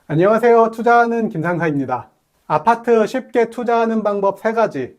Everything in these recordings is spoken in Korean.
안녕하세요. 투자하는 김상사입니다. 아파트 쉽게 투자하는 방법 3가지.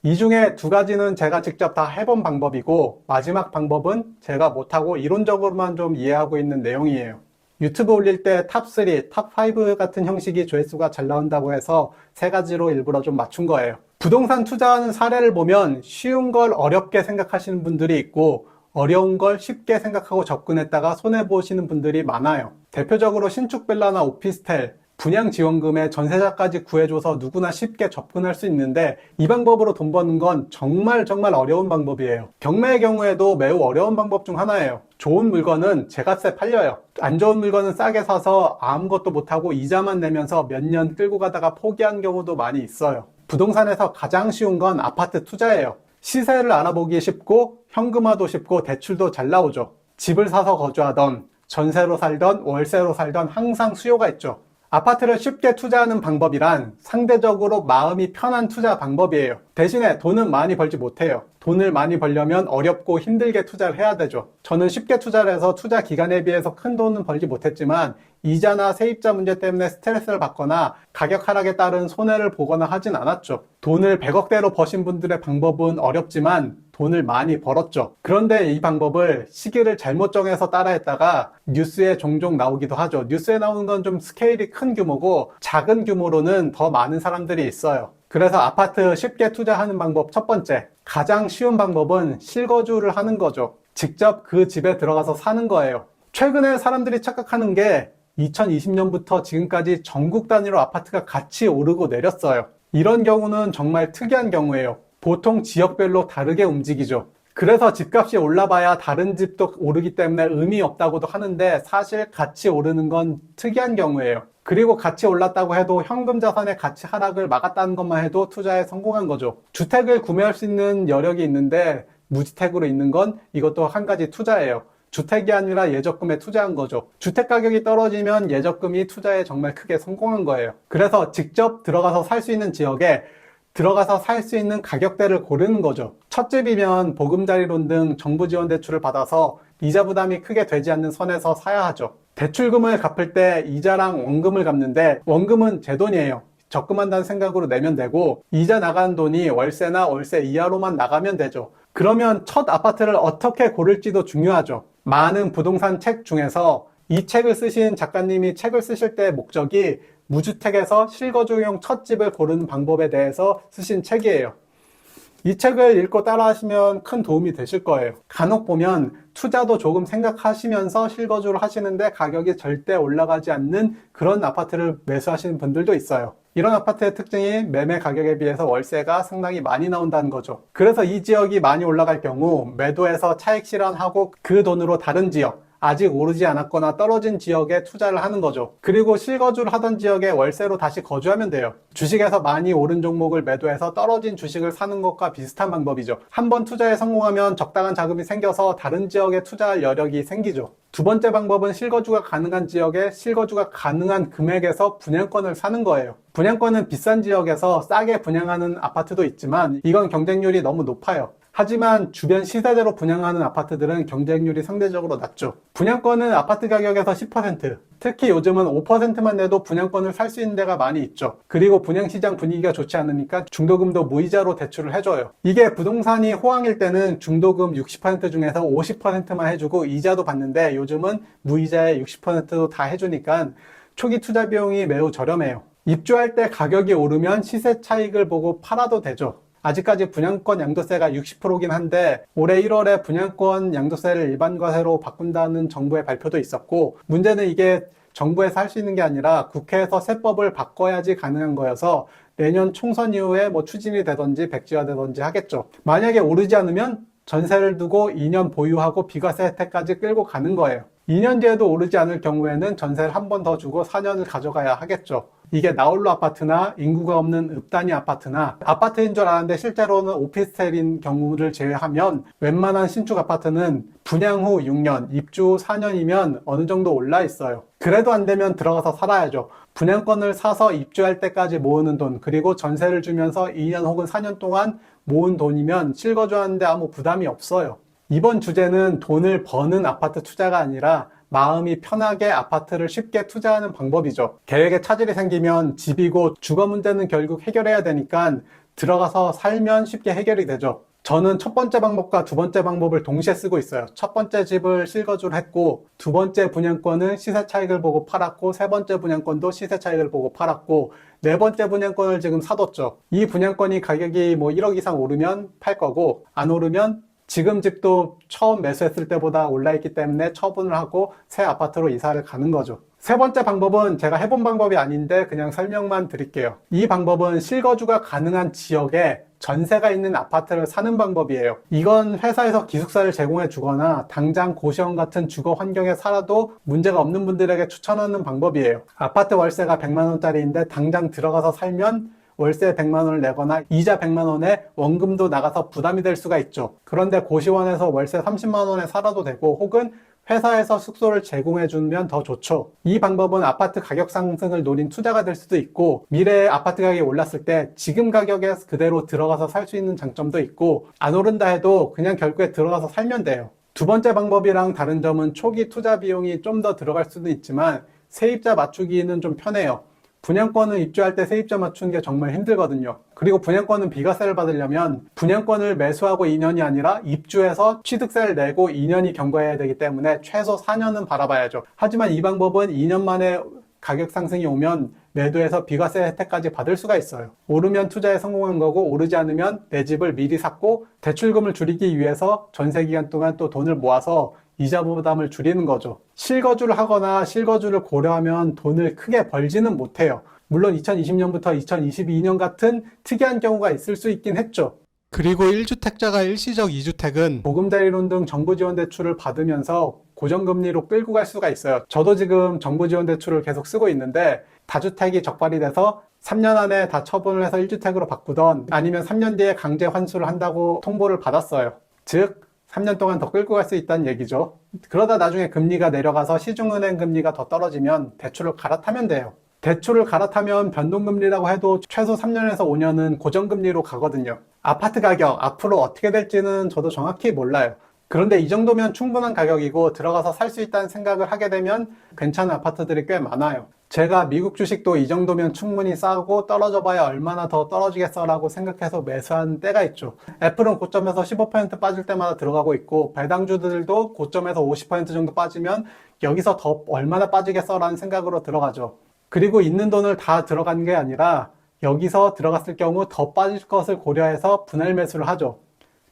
이 중에 2가지는 제가 직접 다 해본 방법이고, 마지막 방법은 제가 못하고 이론적으로만 좀 이해하고 있는 내용이에요. 유튜브 올릴 때 탑3, 탑5 같은 형식이 조회수가 잘 나온다고 해서 3가지로 일부러 좀 맞춘 거예요. 부동산 투자하는 사례를 보면 쉬운 걸 어렵게 생각하시는 분들이 있고, 어려운 걸 쉽게 생각하고 접근했다가 손해보시는 분들이 많아요. 대표적으로 신축 빌라나 오피스텔, 분양지원금에 전세자까지 구해줘서 누구나 쉽게 접근할 수 있는데, 이 방법으로 돈 버는 건 정말 어려운 방법이에요. 경매의 경우에도 매우 어려운 방법 중 하나예요. 좋은 물건은 제값에 팔려요. 안 좋은 물건은 싸게 사서 아무것도 못하고 이자만 내면서 몇 년 끌고 가다가 포기한 경우도 많이 있어요. 부동산에서 가장 쉬운 건 아파트 투자예요. 시세를 알아보기 쉽고 현금화도 쉽고 대출도 잘 나오죠. 집을 사서 거주하던, 전세로 살던, 월세로 살던 항상 수요가 있죠. 아파트를 쉽게 투자하는 방법이란 상대적으로 마음이 편한 투자 방법이에요. 대신에 돈은 많이 벌지 못해요. 돈을 많이 벌려면 어렵고 힘들게 투자를 해야 되죠. 저는 쉽게 투자를 해서 투자 기간에 비해서 큰 돈은 벌지 못했지만 이자나 세입자 문제 때문에 스트레스를 받거나 가격 하락에 따른 손해를 보거나 하진 않았죠. 돈을 100억대로 버신 분들의 방법은 어렵지만 돈을 많이 벌었죠. 그런데 이 방법을 시기를 잘못 정해서 따라했다가 뉴스에 종종 나오기도 하죠. 뉴스에 나오는 건 좀 스케일이 큰 규모고 작은 규모로는 더 많은 사람들이 있어요. 그래서 아파트 쉽게 투자하는 방법 첫 번째, 가장 쉬운 방법은 실거주를 하는 거죠. 직접 그 집에 들어가서 사는 거예요. 최근에 사람들이 착각하는 게 2020년부터 지금까지 전국 단위로 아파트가 같이 오르고 내렸어요. 이런 경우는 정말 특이한 경우예요. 보통 지역별로 다르게 움직이죠. 그래서 집값이 올라봐야 다른 집도 오르기 때문에 의미 없다고도 하는데 사실 같이 오르는 건 특이한 경우예요. 그리고 같이 올랐다고 해도 현금 자산의 가치 하락을 막았다는 것만 해도 투자에 성공한 거죠. 주택을 구매할 수 있는 여력이 있는데 무주택으로 있는 건 이것도 한 가지 투자예요. 주택이 아니라 예적금에 투자한 거죠. 주택 가격이 떨어지면 예적금이 투자에 정말 크게 성공한 거예요. 그래서 직접 들어가서 살 수 있는 지역에 들어가서 살 수 있는 가격대를 고르는 거죠. 첫 집이면 보금자리론 등 정부 지원 대출을 받아서 이자 부담이 크게 되지 않는 선에서 사야 하죠. 대출금을 갚을 때 이자랑 원금을 갚는데 원금은 제 돈이에요. 적금한다는 생각으로 내면 되고 이자 나가는 돈이 월세나 월세 이하로만 나가면 되죠. 그러면 첫 아파트를 어떻게 고를지도 중요하죠. 많은 부동산 책 중에서 이 책을 쓰신 작가님이 책을 쓰실 때 목적이 무주택에서 실거주용 첫 집을 고르는 방법에 대해서 쓰신 책이에요. 이 책을 읽고 따라하시면 큰 도움이 되실 거예요. 간혹 보면 투자도 조금 생각하시면서 실거주를 하시는데 가격이 절대 올라가지 않는 그런 아파트를 매수하시는 분들도 있어요. 이런 아파트의 특징이 매매 가격에 비해서 월세가 상당히 많이 나온다는 거죠. 그래서 이 지역이 많이 올라갈 경우 매도해서 차익 실현하고 그 돈으로 다른 지역, 아직 오르지 않았거나 떨어진 지역에 투자를 하는 거죠. 그리고 실거주를 하던 지역에 월세로 다시 거주하면 돼요. 주식에서 많이 오른 종목을 매도해서 떨어진 주식을 사는 것과 비슷한 방법이죠. 한번 투자에 성공하면 적당한 자금이 생겨서 다른 지역에 투자할 여력이 생기죠. 두 번째 방법은 실거주가 가능한 지역에 실거주가 가능한 금액에서 분양권을 사는 거예요. 분양권은 비싼 지역에서 싸게 분양하는 아파트도 있지만 이건 경쟁률이 너무 높아요. 하지만 주변 시세대로 분양하는 아파트들은 경쟁률이 상대적으로 낮죠. 분양권은 아파트 가격에서 10%, 특히 요즘은 5%만 내도 분양권을 살 수 있는 데가 많이 있죠. 그리고 분양시장 분위기가 좋지 않으니까 중도금도 무이자로 대출을 해줘요. 이게 부동산이 호황일 때는 중도금 60% 중에서 50%만 해주고 이자도 받는데 요즘은 무이자에 60%도 다 해주니까 초기 투자 비용이 매우 저렴해요. 입주할 때 가격이 오르면 시세 차익을 보고 팔아도 되죠. 아직까지 분양권 양도세가 60%긴 한데 올해 1월에 분양권 양도세를 일반 과세로 바꾼다는 정부의 발표도 있었고 문제는 이게 정부에서 할 수 있는 게 아니라 국회에서 세법을 바꿔야지 가능한 거여서 내년 총선 이후에 추진이 되든지 백지화되든지 하겠죠. 만약에 오르지 않으면 전세를 두고 2년 보유하고 비과세 혜택까지 끌고 가는 거예요. 2년 뒤에도 오르지 않을 경우에는 전세를 한 번 더 주고 4년을 가져가야 하겠죠. 이게 나홀로 아파트나 인구가 없는 읍단위 아파트나 아파트인 줄 알았는데 실제로는 오피스텔인 경우를 제외하면 웬만한 신축 아파트는 분양 후 6년, 입주 후 4년이면 어느 정도 올라 있어요. 그래도 안 되면 들어가서 살아야죠. 분양권을 사서 입주할 때까지 모으는 돈, 그리고 전세를 주면서 2년 혹은 4년 동안 모은 돈이면 실거주하는데 아무 부담이 없어요. 이번 주제는 돈을 버는 아파트 투자가 아니라 마음이 편하게 아파트를 쉽게 투자하는 방법이죠. 계획에 차질이 생기면 집이고 주거 문제는 결국 해결해야 되니까 들어가서 살면 쉽게 해결이 되죠. 저는 첫 번째 방법과 두 번째 방법을 동시에 쓰고 있어요. 첫 번째 집을 실거주를 했고, 두 번째 분양권은 시세 차익을 보고 팔았고, 세 번째 분양권도 시세 차익을 보고 팔았고, 네 번째 분양권을 지금 사뒀죠. 이 분양권이 가격이 뭐 1억 이상 오르면 팔 거고, 안 오르면 지금 집도 처음 매수했을 때보다 올라있기 때문에 처분을 하고 새 아파트로 이사를 가는 거죠. 세 번째 방법은 제가 해본 방법이 아닌데 그냥 설명만 드릴게요. 이 방법은 실거주가 가능한 지역에 전세가 있는 아파트를 사는 방법이에요. 이건 회사에서 기숙사를 제공해 주거나 당장 고시원 같은 주거 환경에 살아도 문제가 없는 분들에게 추천하는 방법이에요. 아파트 월세가 100만 원짜리인데 당장 들어가서 살면 월세 100만 원을 내거나 이자 100만 원에 원금도 나가서 부담이 될 수가 있죠. 그런데 고시원에서 월세 30만 원에 살아도 되고, 혹은 회사에서 숙소를 제공해 주면 더 좋죠. 이 방법은 아파트 가격 상승을 노린 투자가 될 수도 있고, 미래에 아파트 가격이 올랐을 때 지금 가격에 그대로 들어가서 살 수 있는 장점도 있고, 안 오른다 해도 그냥 결국에 들어가서 살면 돼요. 두 번째 방법이랑 다른 점은 초기 투자 비용이 좀 더 들어갈 수도 있지만 세입자 맞추기는 좀 편해요. 분양권을 입주할 때 세입자 맞추는 게 정말 힘들거든요. 그리고 분양권은 비과세를 받으려면 분양권을 매수하고 2년이 아니라 입주해서 취득세를 내고 2년이 경과해야 되기 때문에 최소 4년은 바라봐야죠. 하지만 이 방법은 2년 만에 가격 상승이 오면 매도해서 비과세 혜택까지 받을 수가 있어요. 오르면 투자에 성공한 거고, 오르지 않으면 내 집을 미리 샀고 대출금을 줄이기 위해서 전세 기간 동안 또 돈을 모아서 이자 부담을 줄이는 거죠. 실거주를 하거나 실거주를 고려하면 돈을 크게 벌지는 못해요. 물론 2020년부터 2022년 같은 특이한 경우가 있을 수 있긴 했죠. 그리고 1주택자가 일시적 2주택은 보금자리론 등 정부 지원 대출을 받으면서 고정금리로 끌고 갈 수가 있어요. 저도 지금 정부 지원 대출을 계속 쓰고 있는데, 다주택이 적발이 돼서 3년 안에 다 처분을 해서 1주택으로 바꾸던, 아니면 3년 뒤에 강제 환수를 한다고 통보를 받았어요. 즉 3년 동안 더 끌고 갈 수 있다는 얘기죠. 그러다 나중에 금리가 내려가서 시중은행 금리가 더 떨어지면 대출을 갈아타면 돼요. 대출을 갈아타면 변동금리라고 해도 최소 3년에서 5년은 고정금리로 가거든요. 아파트 가격 앞으로 어떻게 될지는 저도 정확히 몰라요. 그런데 이 정도면 충분한 가격이고 들어가서 살 수 있다는 생각을 하게 되면 괜찮은 아파트들이 꽤 많아요. 제가 미국 주식도 이 정도면 충분히 싸고 떨어져 봐야 얼마나 더 떨어지겠어 라고 생각해서 매수한 때가 있죠. 애플은 고점에서 15% 빠질 때마다 들어가고 있고, 배당주들도 고점에서 50% 정도 빠지면 여기서 더 얼마나 빠지겠어 라는 생각으로 들어가죠. 그리고 있는 돈을 다 들어간 게 아니라 여기서 들어갔을 경우 더 빠질 것을 고려해서 분할 매수를 하죠.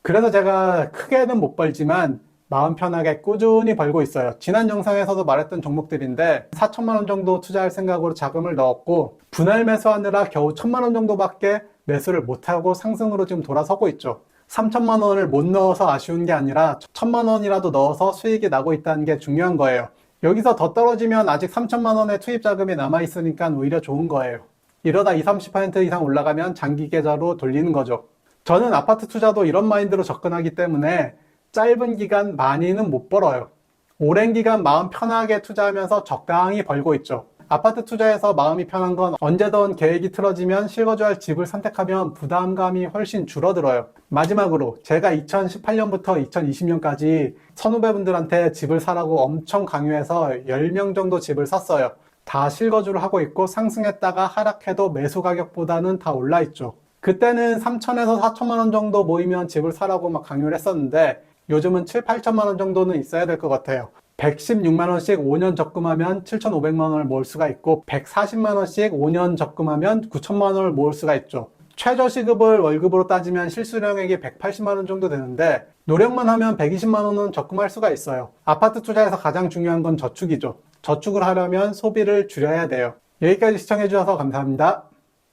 그래서 제가 크게는 못 벌지만 마음 편하게 꾸준히 벌고 있어요. 지난 영상에서도 말했던 종목들인데 4천만 원 정도 투자할 생각으로 자금을 넣었고, 분할 매수하느라 겨우 1천만 원 정도밖에 매수를 못하고 상승으로 지금 돌아서고 있죠. 3천만 원을 못 넣어서 아쉬운 게 아니라 1천만 원이라도 넣어서 수익이 나고 있다는 게 중요한 거예요. 여기서 더 떨어지면 아직 3천만 원의 투입 자금이 남아있으니까 오히려 좋은 거예요. 이러다 20-30% 이상 올라가면 장기 계좌로 돌리는 거죠. 저는 아파트 투자도 이런 마인드로 접근하기 때문에 짧은 기간 많이는 못 벌어요. 오랜 기간 마음 편하게 투자하면서 적당히 벌고 있죠. 아파트 투자에서 마음이 편한 건 언제든 계획이 틀어지면 실거주할 집을 선택하면 부담감이 훨씬 줄어들어요. 마지막으로 제가 2018년부터 2020년까지 선후배분들한테 집을 사라고 엄청 강요해서 10명 정도 집을 샀어요. 다 실거주를 하고 있고 상승했다가 하락해도 매수 가격보다는 다 올라 있죠. 그때는 3천에서 4천만 원 정도 모이면 집을 사라고 막 강요를 했었는데 요즘은 7, 8천만 원 정도는 있어야 될 것 같아요. 116만 원씩 5년 적금하면 7,500만 원을 모을 수가 있고, 140만 원씩 5년 적금하면 9천만 원을 모을 수가 있죠. 최저 시급을 월급으로 따지면 실수령액이 180만 원 정도 되는데 노력만 하면 120만 원은 적금할 수가 있어요. 아파트 투자에서 가장 중요한 건 저축이죠. 저축을 하려면 소비를 줄여야 돼요. 여기까지 시청해 주셔서 감사합니다.